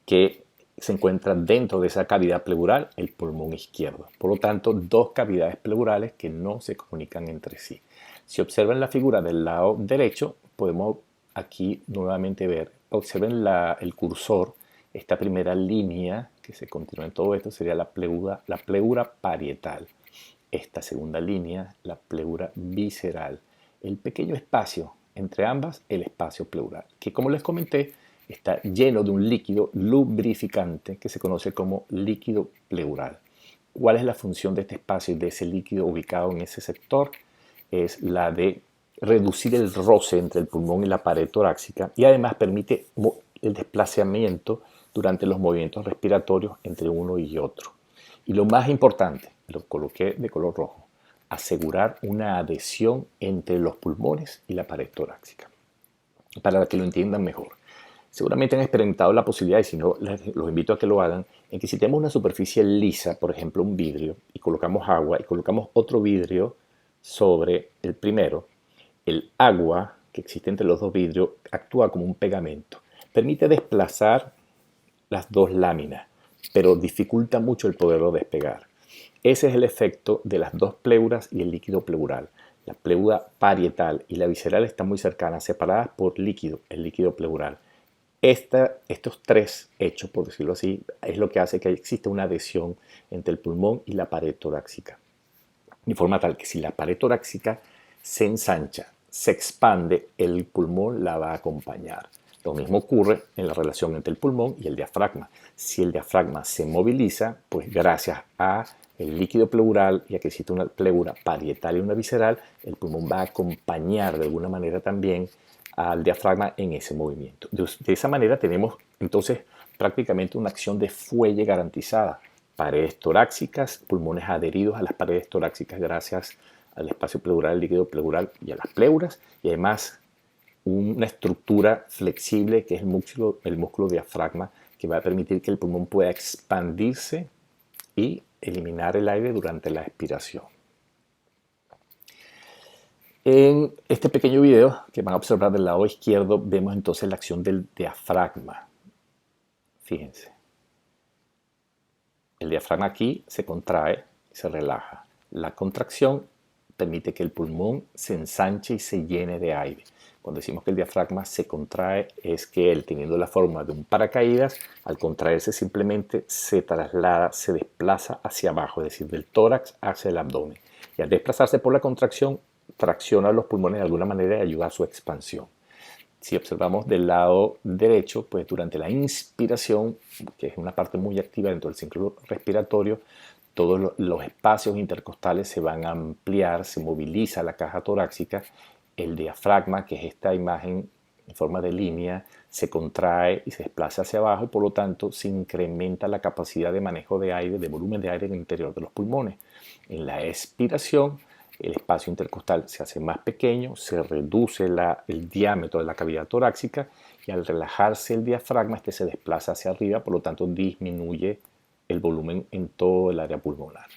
que se encuentra dentro de esa cavidad pleural el pulmón izquierdo. Por lo tanto, dos cavidades pleurales que no se comunican entre sí. Si observan la figura del lado derecho, podemos aquí nuevamente ver, observen el cursor, esta primera línea que se continúa en todo esto sería la pleura parietal. Esta segunda línea, la pleura visceral. El pequeño espacio entre ambas, el espacio pleural, que como les comenté, está lleno de un líquido lubrificante que se conoce como líquido pleural. ¿Cuál es la función de este espacio y de ese líquido ubicado en ese sector? Es la de reducir el roce entre el pulmón y la pared torácica y además permite el desplazamiento durante los movimientos respiratorios entre uno y otro. Y lo más importante, lo coloqué de color rojo, asegurar una adhesión entre los pulmones y la pared torácica. Para que lo entiendan mejor. Seguramente han experimentado la posibilidad, y si no, los invito a que lo hagan, en que si tenemos una superficie lisa, por ejemplo un vidrio, y colocamos agua y colocamos otro vidrio sobre el primero, el agua que existe entre los dos vidrios actúa como un pegamento. Permite desplazar las dos láminas, pero dificulta mucho el poderlo despegar. Ese es el efecto de las dos pleuras y el líquido pleural. La pleura parietal y la visceral están muy cercanas, separadas por líquido, el líquido pleural. Estos tres hechos, por decirlo así, es lo que hace que exista una adhesión entre el pulmón y la pared torácica. De forma tal que si la pared torácica se ensancha, se expande, el pulmón la va a acompañar. Lo mismo ocurre en la relación entre el pulmón y el diafragma. Si el diafragma se moviliza, pues gracias a el líquido pleural y a que existe una pleura parietal y una visceral, el pulmón va a acompañar de alguna manera también al diafragma en ese movimiento. De esa manera tenemos entonces prácticamente una acción de fuelle garantizada. Paredes torácicas, pulmones adheridos a las paredes torácicas gracias al espacio pleural, el líquido pleural y a las pleuras, y además una estructura flexible que es el músculo diafragma, que va a permitir que el pulmón pueda expandirse y eliminar el aire durante la expiración. En este pequeño video que van a observar del lado izquierdo vemos entonces la acción del diafragma. Fíjense. El diafragma aquí se contrae y se relaja. La contracción permite que el pulmón se ensanche y se llene de aire. Cuando decimos que el diafragma se contrae, es que él, teniendo la forma de un paracaídas, al contraerse simplemente se traslada, se desplaza hacia abajo, es decir, del tórax hacia el abdomen. Y al desplazarse por la contracción, tracciona los pulmones de alguna manera y ayuda a su expansión. Si observamos del lado derecho, pues durante la inspiración, que es una parte muy activa dentro del ciclo respiratorio, todos los espacios intercostales se van a ampliar, se moviliza la caja torácica, el diafragma, que es esta imagen en forma de línea, se contrae y se desplaza hacia abajo y por lo tanto se incrementa la capacidad de manejo de aire, de volumen de aire en el interior de los pulmones. En la expiración, el espacio intercostal se hace más pequeño, se reduce el diámetro de la cavidad torácica y al relajarse el diafragma, este se desplaza hacia arriba, por lo tanto disminuye el volumen en todo el área pulmonar.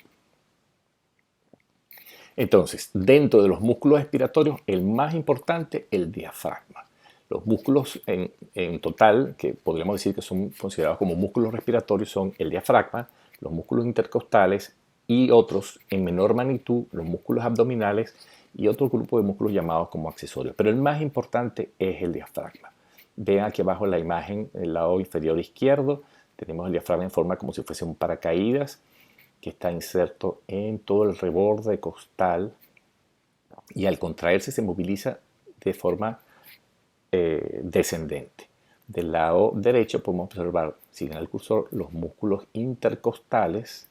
Entonces, dentro de los músculos expiratorios, el más importante, el diafragma. Los músculos en total, que podríamos decir que son considerados como músculos respiratorios, son el diafragma, los músculos intercostales y otros en menor magnitud, los músculos abdominales y otro grupo de músculos llamados como accesorios. Pero el más importante es el diafragma. Vean aquí abajo en la imagen, en el lado inferior izquierdo, tenemos el diafragma en forma como si fuese un paracaídas que está inserto en todo el reborde costal y al contraerse se moviliza de forma descendente. Del lado derecho podemos observar, siguen el cursor, los músculos intercostales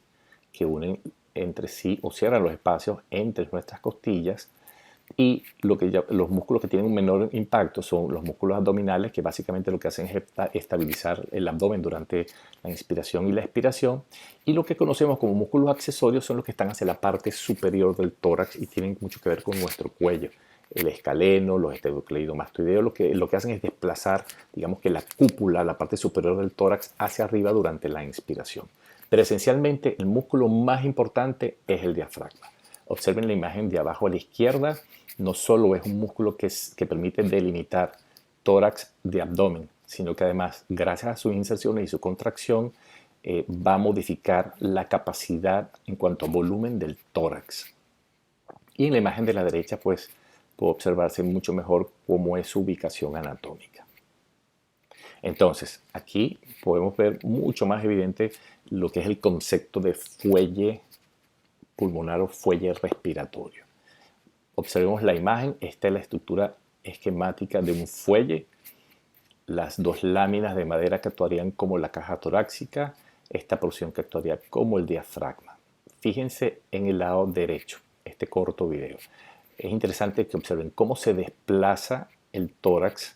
que unen entre sí o cierran los espacios entre nuestras costillas, y los músculos que tienen un menor impacto son los músculos abdominales, que básicamente lo que hacen es estabilizar el abdomen durante la inspiración y la expiración, y lo que conocemos como músculos accesorios son los que están hacia la parte superior del tórax y tienen mucho que ver con nuestro cuello. El escaleno, los esternocleidomastoideos, lo que hacen es desplazar, digamos que la cúpula, la parte superior del tórax hacia arriba durante la inspiración. Pero esencialmente el músculo más importante es el diafragma. Observen la imagen de abajo a la izquierda. No solo es un músculo que permite delimitar tórax de abdomen, sino que además, gracias a sus inserciones y su contracción, va a modificar la capacidad en cuanto a volumen del tórax. Y en la imagen de la derecha, pues, puede observarse mucho mejor cómo es su ubicación anatómica. Entonces, aquí podemos ver mucho más evidente lo que es el concepto de fuelle pulmonar o fuelle respiratorio. Observemos la imagen, esta es la estructura esquemática de un fuelle, las dos láminas de madera que actuarían como la caja torácica, esta porción que actuaría como el diafragma. Fíjense en el lado derecho, este corto video. Es interesante que observen cómo se desplaza el tórax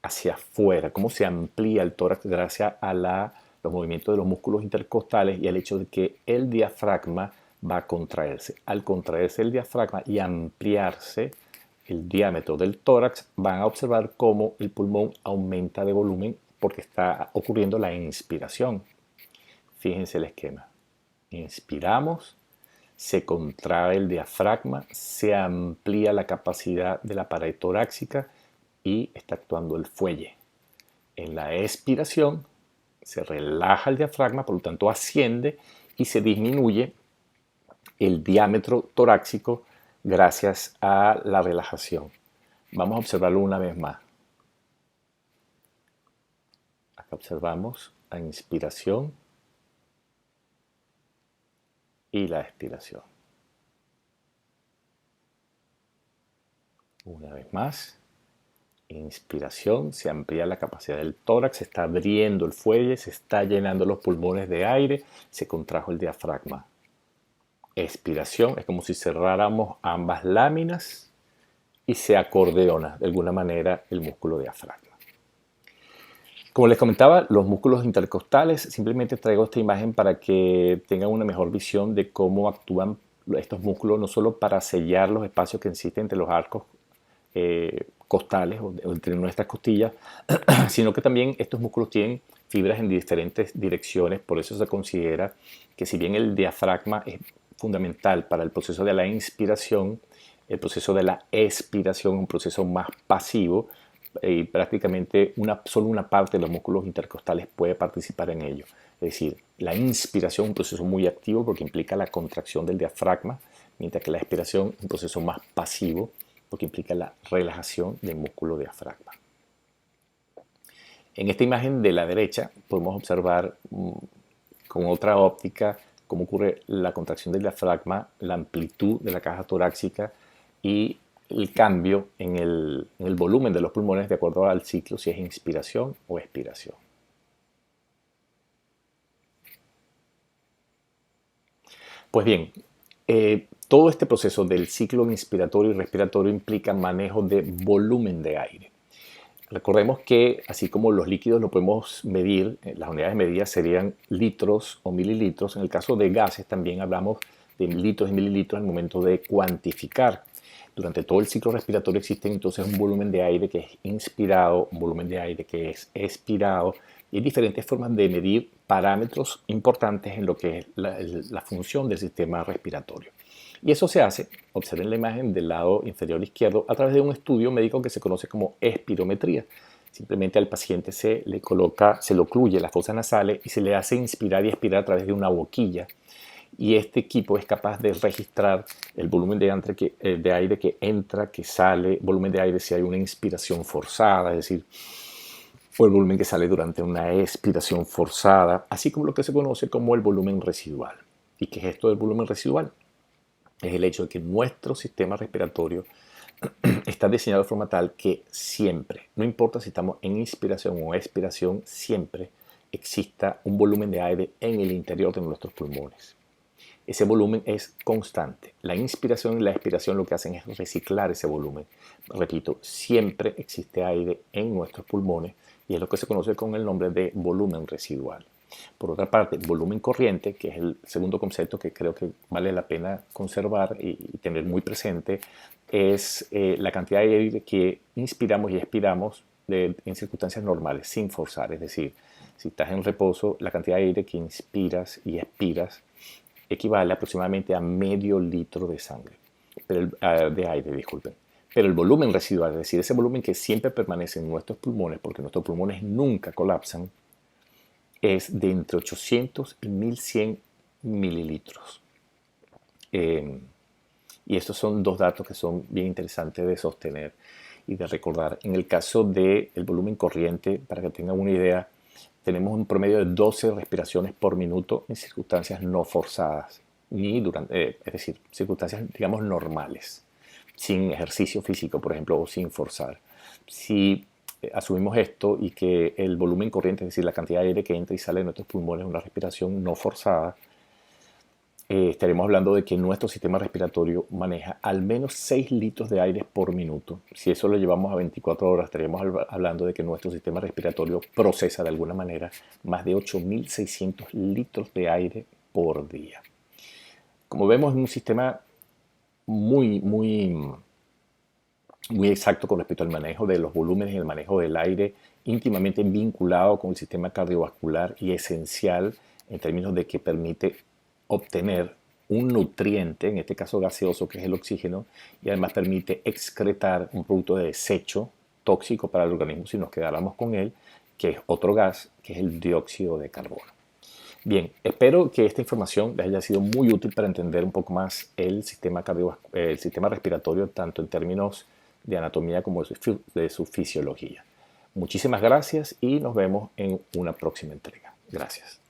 hacia afuera, cómo se amplía el tórax gracias a los movimientos de los músculos intercostales y al hecho de que el diafragma va a contraerse. Al contraerse el diafragma y ampliarse el diámetro del tórax, van a observar cómo el pulmón aumenta de volumen porque está ocurriendo la inspiración. Fíjense el esquema. Inspiramos, se contrae el diafragma, se amplía la capacidad de la pared torácica y está actuando el fuelle. En la expiración se relaja el diafragma, por lo tanto asciende y se disminuye el diámetro torácico gracias a la relajación. Vamos a observarlo una vez más. Acá observamos la inspiración y la expiración. Una vez más. Inspiración, se amplía la capacidad del tórax, se está abriendo el fuelle, se está llenando los pulmones de aire, se contrajo el diafragma. Expiración, es como si cerráramos ambas láminas y se acordeona de alguna manera el músculo diafragma. Como les comentaba, los músculos intercostales, simplemente traigo esta imagen para que tengan una mejor visión de cómo actúan estos músculos, no solo para sellar los espacios que existen entre los arcos costales o entre nuestras costillas, sino que también estos músculos tienen fibras en diferentes direcciones. Por eso se considera que si bien el diafragma es fundamental para el proceso de la inspiración, el proceso de la expiración es un proceso más pasivo y prácticamente solo una parte de los músculos intercostales puede participar en ello. Es decir, la inspiración es un proceso muy activo porque implica la contracción del diafragma, mientras que la expiración es un proceso más pasivo porque implica la relajación del músculo diafragma. En esta imagen de la derecha podemos observar con otra óptica cómo ocurre la contracción del diafragma, la amplitud de la caja torácica y el cambio en el volumen de los pulmones de acuerdo al ciclo, si es inspiración o expiración. Pues bien, todo este proceso del ciclo inspiratorio y respiratorio implica manejo de volumen de aire. Recordemos que así como los líquidos lo podemos medir, las unidades medidas serían litros o mililitros. En el caso de gases también hablamos de litros y mililitros al momento de cuantificar. Durante todo el ciclo respiratorio existe entonces un volumen de aire que es inspirado, un volumen de aire que es expirado, y hay diferentes formas de medir parámetros importantes en lo que es la función del sistema respiratorio. Y eso se hace, observen la imagen del lado inferior izquierdo, a través de un estudio médico que se conoce como espirometría. Simplemente al paciente se lo ocluye las fosas nasales y se le hace inspirar y expirar a través de una boquilla. Y este equipo es capaz de registrar el volumen de aire que entra, que sale, volumen de aire si hay una inspiración forzada, es decir, o el volumen que sale durante una expiración forzada, así como lo que se conoce como el volumen residual. ¿Y qué es esto del volumen residual? Es el hecho de que nuestro sistema respiratorio está diseñado de forma tal que siempre, no importa si estamos en inspiración o expiración, siempre exista un volumen de aire en el interior de nuestros pulmones. Ese volumen es constante. La inspiración y la expiración lo que hacen es reciclar ese volumen. Repito, siempre existe aire en nuestros pulmones y es lo que se conoce con el nombre de volumen residual. Por otra parte, volumen corriente, que es el segundo concepto que creo que vale la pena conservar y tener muy presente, es la cantidad de aire que inspiramos y expiramos en circunstancias normales, sin forzar. Es decir, si estás en reposo, la cantidad de aire que inspiras y expiras equivale aproximadamente a medio litro de sangre, de aire, disculpen. Pero el volumen residual, es decir, ese volumen que siempre permanece en nuestros pulmones, porque nuestros pulmones nunca colapsan, es de entre 800 y 1100 mililitros. Y estos son dos datos que son bien interesantes de sostener y de recordar. En el caso del volumen corriente, para que tengan una idea, tenemos un promedio de 12 respiraciones por minuto en circunstancias no forzadas, es decir, circunstancias, digamos, normales, sin ejercicio físico, por ejemplo, o sin forzar. Si asumimos esto y que el volumen corriente, es decir, la cantidad de aire que entra y sale de nuestros pulmones, es una respiración no forzada, estaremos hablando de que nuestro sistema respiratorio maneja al menos 6 litros de aire por minuto. Si eso lo llevamos a 24 horas, estaríamos hablando de que nuestro sistema respiratorio procesa de alguna manera más de 8.600 litros de aire por día. Como vemos, es un sistema muy exacto con respecto al manejo de los volúmenes y el manejo del aire, íntimamente vinculado con el sistema cardiovascular y esencial en términos de que permite obtener un nutriente, en este caso gaseoso, que es el oxígeno, y además permite excretar un producto de desecho tóxico para el organismo si nos quedáramos con él, que es otro gas, que es el dióxido de carbono. Bien, espero que esta información les haya sido muy útil para entender un poco más el sistema respiratorio, tanto en términos de anatomía como de su fisiología. Muchísimas gracias y nos vemos en una próxima entrega. Gracias.